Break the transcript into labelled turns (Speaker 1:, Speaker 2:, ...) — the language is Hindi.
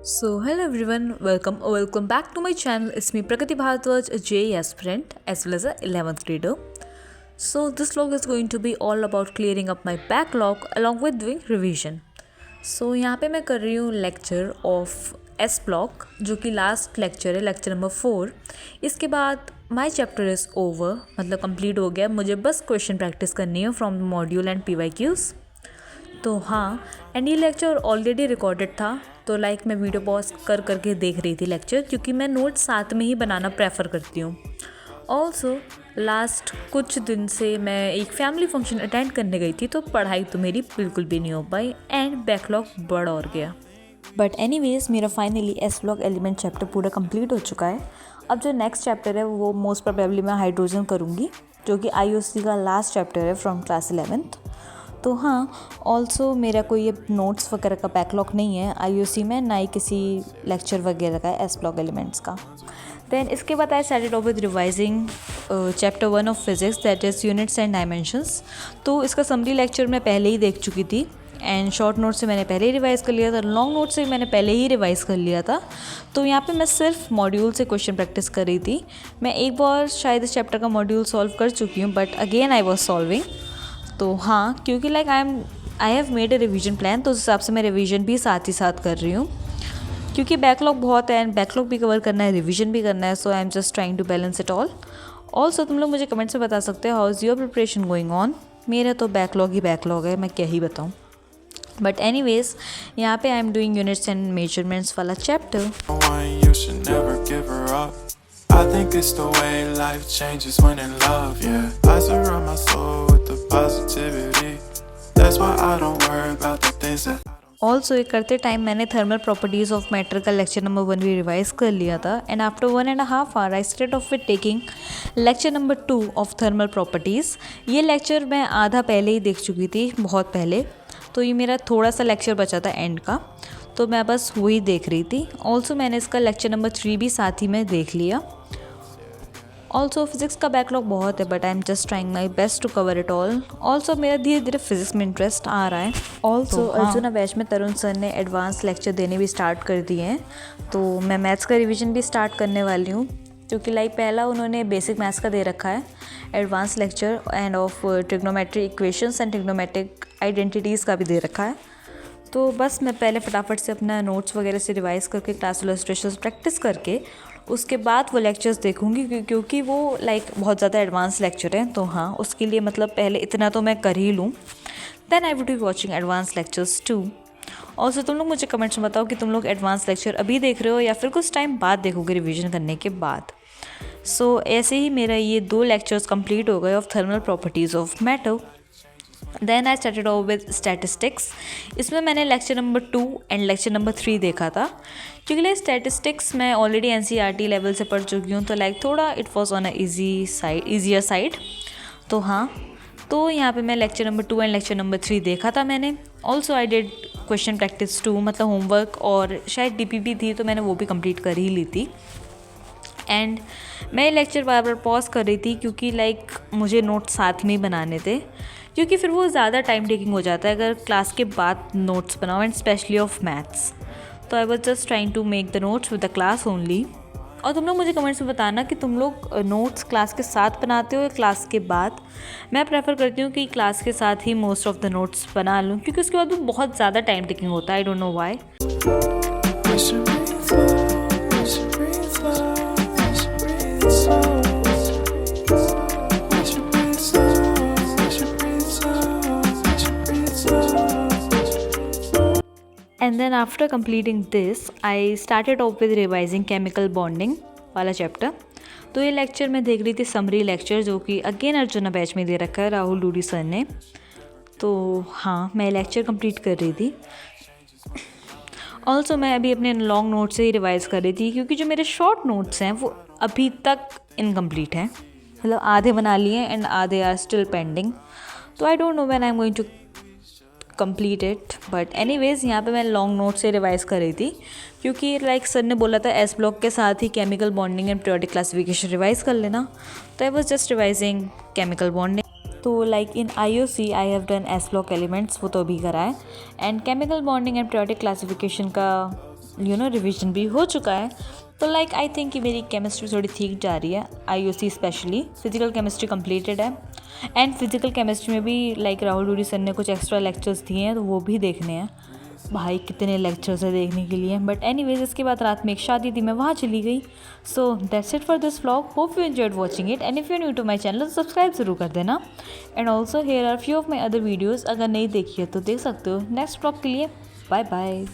Speaker 1: So hello everyone, welcome back to my channel. It's me Prakati Bharadwaj, a JEE aspirant as well as a 11th grader. So this vlog is going to be all about clearing up my backlog along with doing revision. So यहाँ पे मैं कर रही हूँ लेक्चर ऑफ एस ब्लॉक जो कि लास्ट लेक्चर है, लेक्चर नंबर 4। इसके बाद माई चैप्टर इज़ ओवर, मतलब कंप्लीट हो गया। मुझे बस क्वेश्चन प्रैक्टिस करनी है फ्रॉम मॉड्यूल एंड PYQs। तो हाँ, एंड ये लेक्चर ऑलरेडी रिकॉर्डेड था, तो मैं वीडियो पॉज करके देख रही थी लेक्चर, क्योंकि मैं नोट साथ में ही बनाना प्रेफर करती हूँ। ऑल्सो लास्ट कुछ दिन से मैं एक फैमिली फंक्शन अटेंड करने गई थी, तो पढ़ाई तो मेरी बिल्कुल भी नहीं हो पाई एंड बैकलॉग बढ़ और गया। बट एनीवेज मेरा finally S block element chapter पूरा कंप्लीट हो चुका है। अब जो नेक्स्ट चैप्टर है वो मोस्ट प्रोबेबली मैं हाइड्रोजन करूँगी, जो कि IOC का लास्ट चैप्टर है फ्रॉम क्लास 11th। तो हाँ, ऑल्सो मेरा कोई ये नोट्स वगैरह का बैकलॉग नहीं है IOC में, ना ही किसी लेक्चर वगैरह का एस ब्लॉक एलिमेंट्स का। देन इसके बाद आई started off with revising chapter 1 of physics, that is units and dimensions. तो इसका समरी लेक्चर मैं पहले ही देख चुकी थी एंड शॉर्ट नोट से मैंने पहले ही रिवाइज़ कर लिया था, लॉन्ग नोट से मैंने पहले ही रिवाइज़ कर लिया था। तो यहाँ पे मैं सिर्फ मॉड्यूल से क्वेश्चन प्रैक्टिस कर रही थी। मैं एक बार शायद इस चैप्टर का मॉड्यूल सॉल्व कर चुकी हूँ, but again I was solving. तो हाँ, क्योंकि I have made a revision plan, तो उस हिसाब से मैं रिवीजन भी साथ ही साथ कर रही हूँ, क्योंकि बैकलॉग बहुत है एंड बैकलॉग भी कवर करना है, रिवीजन भी करना है। So I am just trying to balance it all. Also तुम लोग मुझे कमेंट्स में बता सकते हो how is your preparation going on. मेरा तो बैकलॉग ही बैकलॉग है, मैं क्या ही बताऊँ। बट एनीवेज यहाँ पे I am doing units and measurements वाला chapter.
Speaker 2: I think it's the way life changes when in love, yeah. I surround my soul with the positivity. That's why I don't worry about the things that
Speaker 1: also ये करते टाइम मैंने थर्मल प्रॉपर्टीज़ ऑफ मैटर का लेक्चर नंबर 1 भी रिवाइज कर लिया था and after 1.5 hour I start off with taking lecture number 2 of thermal properties. ये लेक्चर मैं आधा पहले ही देख चुकी थी, बहुत पहले। तो ये मेरा थोड़ा सा लेक्चर बचा था एंड का, तो मैं बस वही देख रही थी। ऑल्सो मैंने इसका लेक्चर नंबर 3 भी साथ ही में देख लिया। ऑल्सो फिज़िक्स का बैकलॉग बहुत है, but I am just trying my best to cover it all. Also मेरा धीरे धीरे फिजिक्स में इंटरेस्ट आ रहा है। ऑल्सो अर्जुना बैच में तरुण सर ने एडवांस लेक्चर देने भी स्टार्ट कर दिए हैं, तो मैं मैथ्स का रिवीजन भी स्टार्ट करने वाली हूँ, क्योंकि पहला उन्होंने बेसिक मैथ्स का दे रखा है advance lecture end of trigonometric equations and trigonometric identities का भी दे रखा है। तो बस मैं पहले फटाफट से अपना नोट्स वगैरह से रिवाइज़ करके क्लास इलस्ट्रेशंस प्रैक्टिस करके उसके बाद वो लेक्चर्स देखूंगी, क्योंकि वो बहुत ज़्यादा एडवांस लेक्चर हैं। तो हाँ, उसके लिए मतलब पहले इतना तो मैं कर ही लूँ, then I would be watching advance lectures too. और तुम लोग मुझे कमेंट्स में बताओ कि तुम लोग एडवांस लेक्चर अभी देख रहे हो या फिर कुछ टाइम बाद देखोगे रिविजन करने के बाद। सो ऐसे ही मेरा ये 2 लेक्चर्स कंप्लीट हो गए of thermal properties of matter. Then I started off with statistics. इसमें मैंने lecture number 2 and lecture number 3 देखा था, क्योंकि स्टैटिस्टिक्स मैं ऑलरेडी NCERT लेवल से पढ़ चुकी हूँ, तो थोड़ा it was on a easier side. तो हाँ, तो यहाँ पे मैं lecture number 2 and lecture number 3 देखा था मैंने। Also I did question practice 2, मतलब होमवर्क, और शायद DPP थी तो मैंने वो भी कंप्लीट कर ही ली थी। एंड मैं लेक्चर बार बार पॉज कर रही थी, क्योंकि मुझे नोट्स साथ में ही बनाने थे, क्योंकि फिर वो ज़्यादा टाइम टेकिंग हो जाता है अगर क्लास के बाद नोट्स बनाओ, एंड स्पेशली ऑफ मैथ्स। तो I was just trying to make the notes with the class only. और तुम लोग मुझे कमेंट्स में बताना कि तुम लोग नोट्स क्लास के साथ बनाते हो या क्लास के बाद। मैं प्रेफर करती हूँ कि क्लास के साथ ही मोस्ट ऑफ द नोट्स बना लूँ, क्योंकि उसके बाद बहुत ज़्यादा टाइम टेकिंग होता है। I don't know why. And then after completing this I started off with revising chemical bonding वाला चैप्टर। तो ये लेक्चर मैं देख रही थी समरी लेक्चर, जो कि अगेन अर्जुना बैच में दे रखा है राहुल डूडी सर ने। तो हाँ, मैं लेक्चर कंप्लीट कर रही थी। ऑल्सो मैं अभी अपने लॉन्ग नोट से ही रिवाइज़ कर रही थी, क्योंकि जो मेरे शॉर्ट नोट्स हैं वो अभी तक इनकम्प्लीट हैं, मतलब आधे बना लिए एंड आधे आर स्टिल पेंडिंग। तो I don't know when I am going to complete it, but anyways यहाँ पे मैं लॉन्ग नोट से रिवाइज़ कर रही थी, क्योंकि सर ने बोला था एस ब्लॉक के साथ ही chemical bonding and periodic classification revise कर लेना। तो I was just revising chemical bonding. तो in IOC I have done s block elements, वो तो अभी करा है, and chemical bonding and periodic classification का रिविजन भी हो चुका है। तो लाइक आई थिंक कि मेरी केमिस्ट्री थोड़ी ठीक जा रही है, IUC specially. Physical chemistry completed है एंड फिजिकल केमिस्ट्री में भी लाइक राहुल डूरी सर ने कुछ एक्स्ट्रा लेक्चर्स दिए हैं, तो वो भी देखने हैं। भाई कितने लेक्चर्स है देखने के लिए। बट एनीवेज इसके बाद रात में एक शादी थी, मैं वहाँ चली गई। So that's it for this vlog. Hope you enjoyed watching it and if you new to my channel subscribe जरूर कर देना। And also here are few of my other videos, अगर नहीं देखी है तो देख सकते हो। नेक्स्ट व्लॉग के लिए बाय बाय।